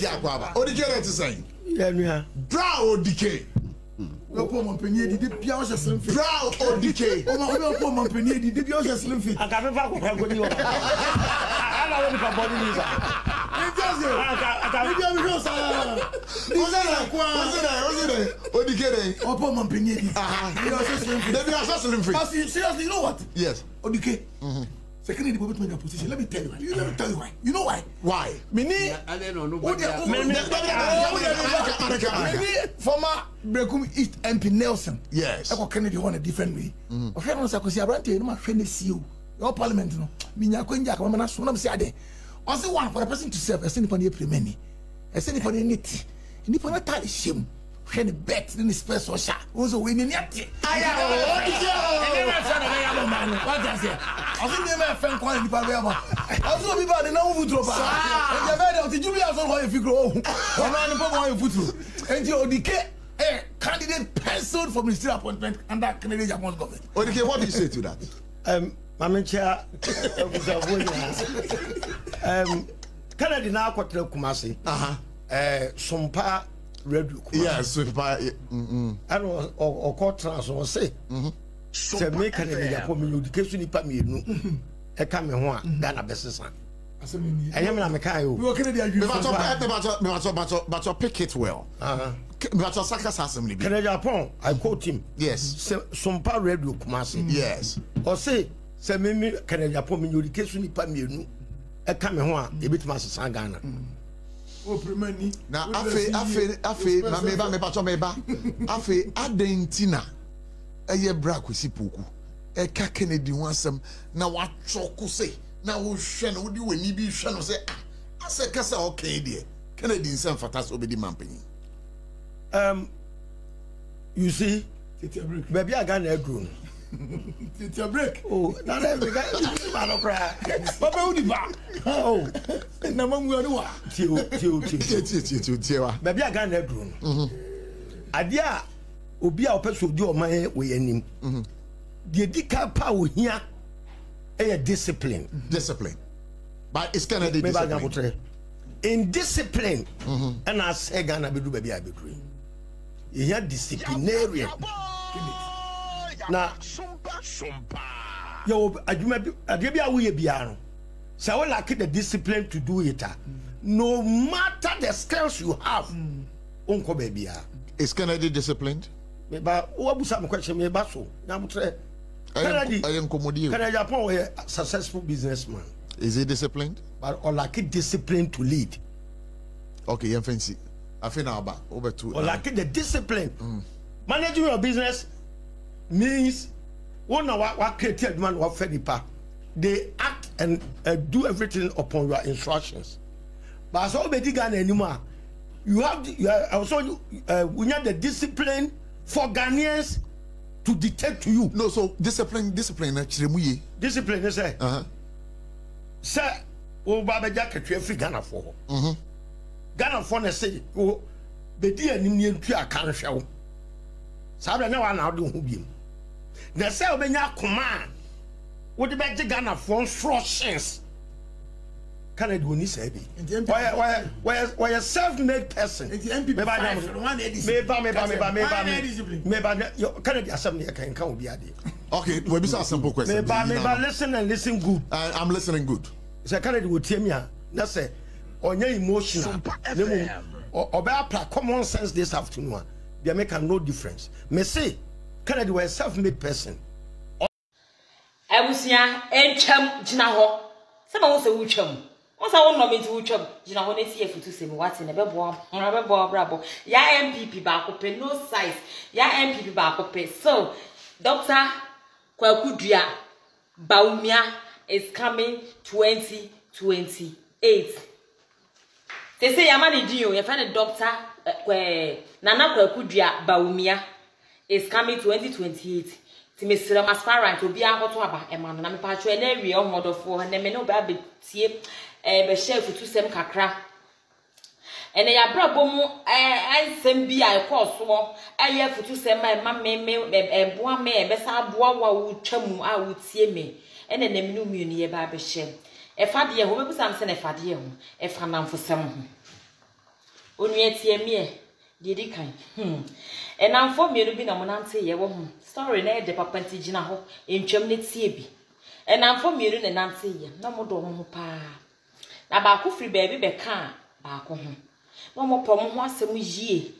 Akwaba. ODK that is saying. Yeah. Bra ODK. No poor company did the Piaja Slim Fit. Bra ODK. Oh, my poor company did the Piaja Slim Fit. I can't I don't know what body is. ODK. Oh, poor company. Seriously, you know what? Yes. ODK. Secondly, the government position. Let me tell you why. You know why? Why? Many former Brekum East MP Nelson. Yes. I got Kennedy on a different way. Of course, I could see around here. My friend is you. Your parliament, no. Minya Kwenja, I'm not so say. Also, one for a person to serve. I send upon the pre-many. I send upon the knit. And if I not shame. When the bet in the special shot was a winning yet. I think they may have found quality by Bama. Also, we bought the no food drop. And the bed of the Julia also if you grow. One man put through. And you ODK candidate penciled for ministerial appointment under Canadian Japanese government. ODK, what do you say to that? Mama Chair, Canada now got to Kumasi. Sumpa. Yes, so I know or court or say, so make Canada communication if I mean, a coming one, Ghana business. I am a Makayo. But pick it well. But Sakas Assembly. Canada upon, I quote him. Yes, some power radio Kumasi. Yes, or say, me Canada communication if I mean, a coming one, a bit Master Ghana. Now, afe, adentina, eye bra kwesi poku. E ka Kennedy wansam na wa choko say, na wo hwe na wo di wani bi hwe no say, ase kasa okay de. Kennedy nsam fata so be di mampanyi. You see, baby I got a grown. It's a break. Oh, not every guy. Papa, who did that? Oh, no one will do it. Maybe I got a grown. Adia, Obia Opeso do my way in him. The Dika power here a discipline. Discipline. But it's Kennedy discipline. In discipline, and I say, Ghana be do baby I be doing. You are disciplinarian. Now, yo, I do we piano. So I like the discipline to do it. No matter the skills you have, Uncle baby. Is Kennedy disciplined? Maybe what was some question? Maybe so. Now, Kennedy, Kennedy, upon a successful businessman. Is he disciplined? But or like discipline to lead. Okay, you fancy. I think now about over two. Or like the discipline. Managing your business means one what created man what fedipa. They act and do everything upon your instructions. But as already Ghana anymore, you have also we need the discipline for Ghanaians to dictate to you. No, so discipline actually discipline is say. Sir, o baba jacket free Ghana for. Ghana for na say o be di anim ne ntu aka nhwew. Sabe na wa na do hu biem. Na say obenya koma. Wo de be Ghana for instructions. Canada woni say bi. Why a self-made person. Meba Canada assembly can be ade. Okay, we be a simple question. Meba listen and listen good. I'm listening good. Say Canada will tell me na say onye emotional. Oba common sense this afternoon. They make no difference. Me say Canada was a self-made person. Ebusia encham gina ho. Say ma wo se wucham. Once I want no me to wucham gina ho na see afutu se me what na bebo brabo. Ya MPP ba ko pe no size. Ya MPP ba ko pe. So Dr. Kwakudua Bawumia is coming 2028. They say Yamani Dio, you find a doctor Nana Kwakudua Bawumia is coming 2028. Timesira aspirant to be out to aba eman na me pa twa na wi o model for na me no ba be tie be share futu sem kakra ene ya brabo mu ansem bi a course wo aye futu sem ma me boa me be sa boa wa wo twamu a wo tie me ene na me no mu ni ye ba be share e fa de ho be busam se na fa de ho e fa namfo sem ho onua tie me de di kan enamfo mienu bi na monante ye wo ho story na de papa ntigina ho entwam ne tie bi enamfo mienu ne nante ye na modo mo pa na ba ko free baabi be ka ba ko ho na mo pom ho asem yie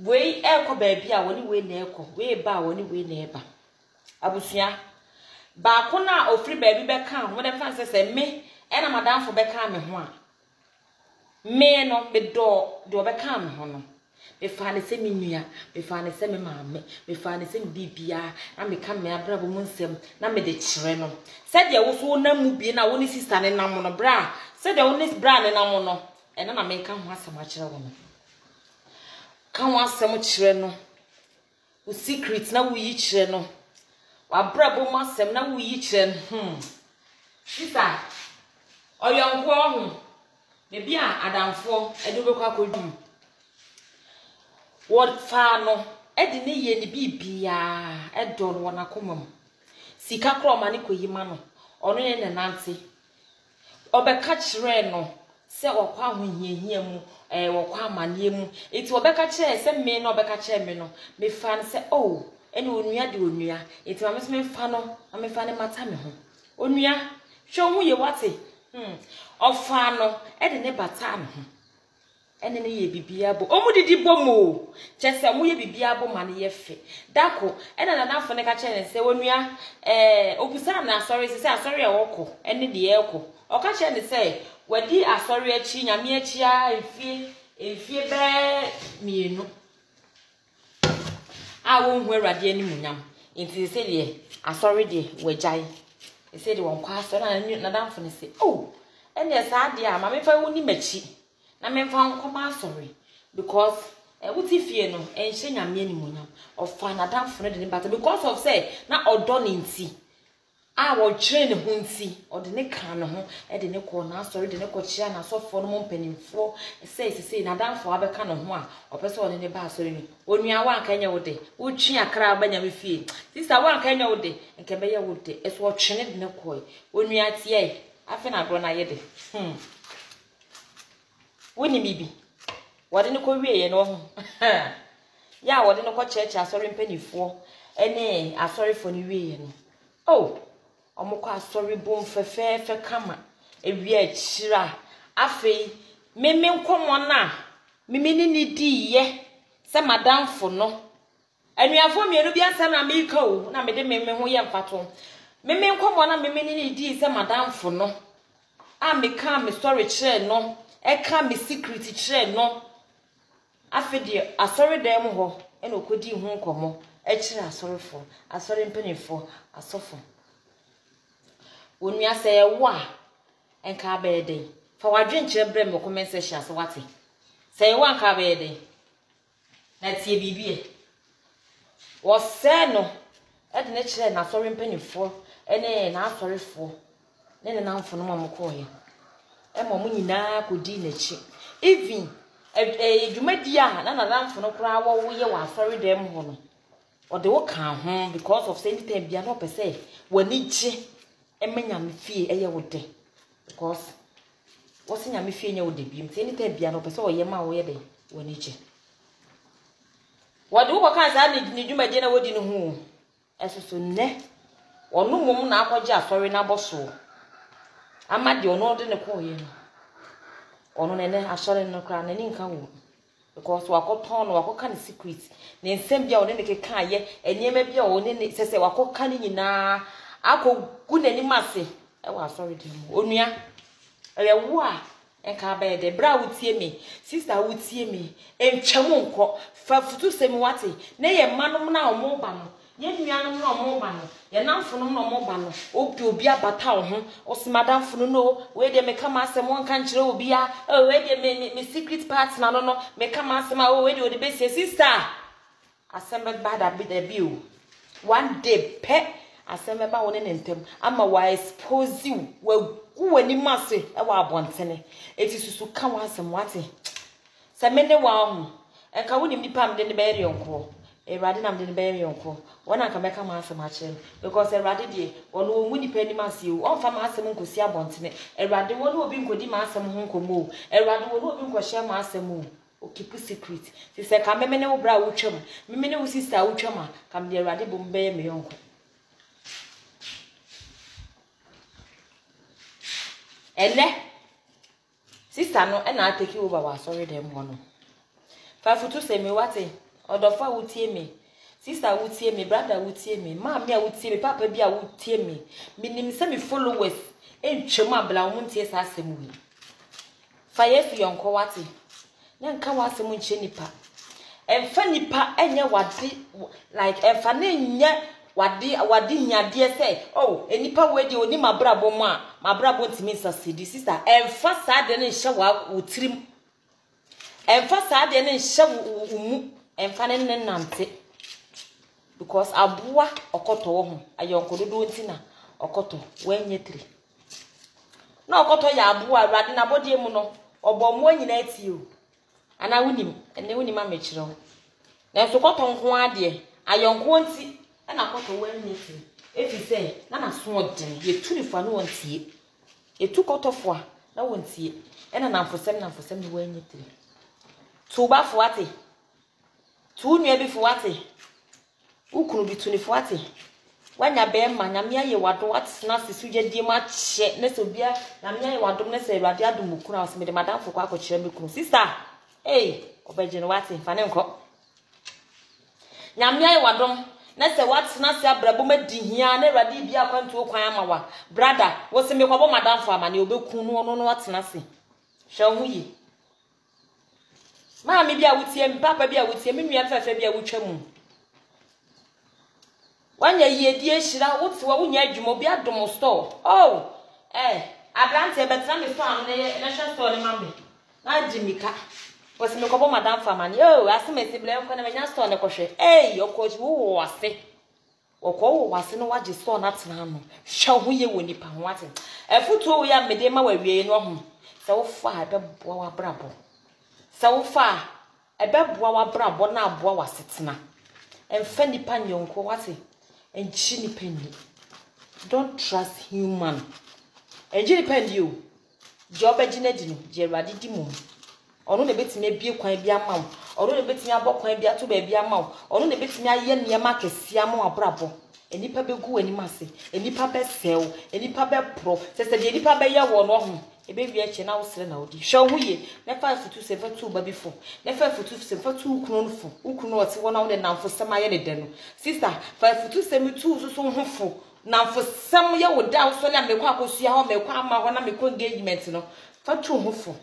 we ekọ baabi a woni we na ekọ we ba woni we na eba abusua ba ko na ofri baabi be ka ho de fan se me ena madamfo be ka me ho a me no be do be ka me ho no me fa ne se me nua me fa ne se me maame me fa ne se me bibia na me ka me abrabo mu nsem na me de kire no se de wo so na mu bi na wo ni sister ne nam no bra se de wo ni bra ne nam no ena na me ka ho asem a kire wo no kan wa asem kire no wo secret na wo yi kire no wa brabo mu asem na wo yi kire sister oyonko ho me bia adamfo edo be kwa kodum what fa no edi ne ye ne bibia edo no na komam sika kro ma ne koyima no ono ne ne nante obeka kire no se okwa ho hiahia mu wokwa amane mu eti obeka kire se me no obeka kire me no me fa ne se oh eni onua de onua eti ma me fa no na me fa ne mata me ho onua hwe hu ye wate ofa no edi ne bata no ene ne ye bibia bo omudidi bomo chese mu ye bibia bo ma ne ye fe dako ene na nafo ne ka che ne se wonua obusa na sorry se asori e woko ene de eko o ka che ne se wadi asori achi nyame achi a efie be mienu a wo hu awrade ani munyam enti se de asori de wajai se de won kwa asori na nafo ne se oh ene sa de a ma me fa woni machi na me fa nkoma sorry because wuti fie no enhye nyame animunyam ofa na damfo no de ne bata because of say na odo ne nti a wo twere ne ho nti ode ne kan ne ho e de ne ko na sorry de ne ko chia na sofo no mpanimfo say na damfo abeka ne ho a opese one ne ba sorry ni onua wa nka nya wode wutwi akra abanya me fie sister wa nka nya wode nke be ye wode eso wo twene de ne ko onua tie afi na bro na ye de woni bibi wode ne ko wieye no ho ya wode ne ko church asori mpanifo ene asori fo ne wieye no oh omukọ asori bom fefefe kama ewie achira afei meme nkomo na meme ni diye se madamfo no anuafo mienu bi asem na meka o na mede meme ho ye mfato meme nkomo na meme ni di se madamfo no a meka me story kire no eka me secret kire no afedi asori dem ho ena okodi hu nkomo ekire asorifo asori mpanifo asofo onua se wa enka abeden fa wadwen kire bre me comment section so wate se wa enka abeden na tie bibie wo se no ede ne kire na asori mpanifo ene na asorifo ne ne namfo no mamko ye emo mu nyina kodi na chi even dwumadi a na namfo no kra wo ye wa asori dem ho no ode wo kan ho because of say time bia no pese wani gye emenya me fie eye wode because wo se nyame fie nya wode biem say time bia no pese wo ye ma wo ye de wani gye wode wo kan sa ni dwumadi na wodi no ho esoso ne onu mum na akwaje asori na boso amadi ono de ne ko ye no ono ne asori no kra na ni nka wo because wakoton wakoka ne secret ne nsem bia one ne keka ye eniema bia one ne sese wakoka ne nyina akogu nani mase e wa sorry dem onua e wo a enka ba de bra wutie me sister wutie me entwam nko fa futu sem wate ne ye manom na omo ba no ye nuanom na omo ba no ye namfonom na omo ba no obi abata wo ho osimadamfono no we de meka ma asem won kan kire obi a we de me secret part na no meka ma asem a we de o de be sister asem ba da be de bi o one day pe asem ba woni ne ntem ama wa expose you wa gu wani mase e wa abontene eti susu kan wa asem wate se me ne wa ho enka woni nipa am de ne be ere onko Erade na mde be yonko wona ka meka ma asem a kire because erade de wono mu nipa ni ma se o onfa ma asem nkosi abontene erade wono obi nkodi ma asem ho nkomo erade wono obi nkohye ma asem o o keep secret ti se ka me ne wo bra wo twam me ne wo sister wo twam ka mde erade bom be me yonko ele sister no na take over wa sorry dem hono fa futu se me wate odofa wutie me sister wutie me brother wutie me mama a wutie me papa bi a wutie me minim se me followers entwem abla wo ntie sa asem wi fa yesu yonko wate na nka wa asem nche nipa emfa nipa enye wade like emfa na enye wade nyade se oh enipa we de oni mabrabo mu a mabrabo ntimi sasidi sister emfa sa de ne hye wa wutirim emfa sa de ne hye mu emfa ne nante because aboa okoto wo ho ayonko dodo ntina okoto wenye 3 na okoto ya aboa awrade na bodie mu no obomo anyina ati o ana wunim ene wunim amechiro na so koto nko ade ayonko nti na koto wenye 3 efi se na so odin ye tunifa no wontie etu kotofo na wontie ena namfosem ni wenye 3 tuba fo ate tu nua bi fo ate ukunu bi tunifo ate wanya be ma nyame aye wado atena sesuje die ma che na so bia nyame aye wado na se awrade adum kunu a so me de madam fo kwa akokire me kunu sister obeje no wate fa ne nko nyame aye wado na se watena se abrabo madi hia na awrade bia akwantu okwan amawa brother wo se me kwabo madam fo amane obekunu no no watena se hwa hu yi Mama bia wutie mi papa bia wutie mi nua fefe bia wutwamu wanya yedi ehira wotiwa wonya adwumo bia dom store abrante betra me store no na hwe store ni mambe na jimika wose me kobo madam famani aseme sible nko na menya store ne kohwe okoji wo wase okwo wase no waje store na tena no hwe ho ye woni pa ho ate efutu wo ya mede ma wawie no ho se wo fa beboa wa brabo Saufa ebeboa wa brabo na aboa wasetena emfa nipa nyonko wate enchi nipa ni don't trust human enji nipa ni o job agina di no je awrade di mum onu na betimi abie kwan bi ama wo onu na betimi abokwan bi ato ba bi ama wo onu na betimi aye niam akese ama abrabo enipa begu ani mase enipa be sew enipa be pro sese de enipa be ye wo no ho ebe wi eche na wosere na odi hwe ho ye na 527 ba bifo na 527 ukunu fo ukunu oti wona wo de namfo sama ye ne de no sister 527 so so ho fo namfo sam ye wo da so na mekwa akosua ho mekwa ama ho na mekwa engagement no fa tu ho fo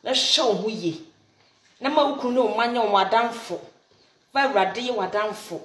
na hwe ho ye na ma ukunu no manya wo adanfo fa awrade ye wadanfo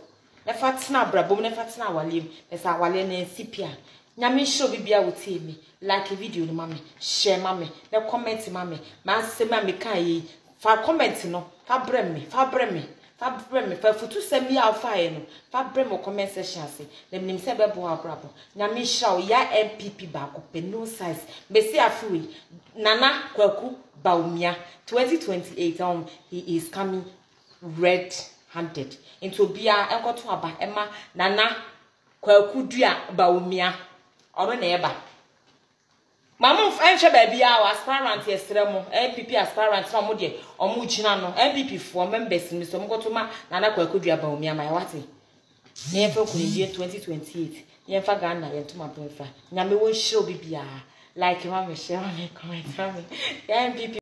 na fatina brabom na fatina awalem na sa awale na sipia nyame show bibia wotie mi like video no mame share mame na comment mame ma se mame kan yi fa comment no fa brem me fa futu semi alfa e no fa brem comment section ase na nim se bebo abrabo nyame show ya MPP ba ko pe no size be se afi Nana Kwaku Bawumia 2028 he is coming red-handed into bia enkoto aba ema Nana Kwaku Bawumia ono na eba mamu enhwe ba bia o aspirant yesremo MPP aspirant na mo de omo gina no MPP fo members mi so mkoto ma Nana Kwaku Bawumia ma yawate na yefa kunje 2028 yefa Ghana yentuma benfa nyame won hye obi bia like mama share me comment mama MPP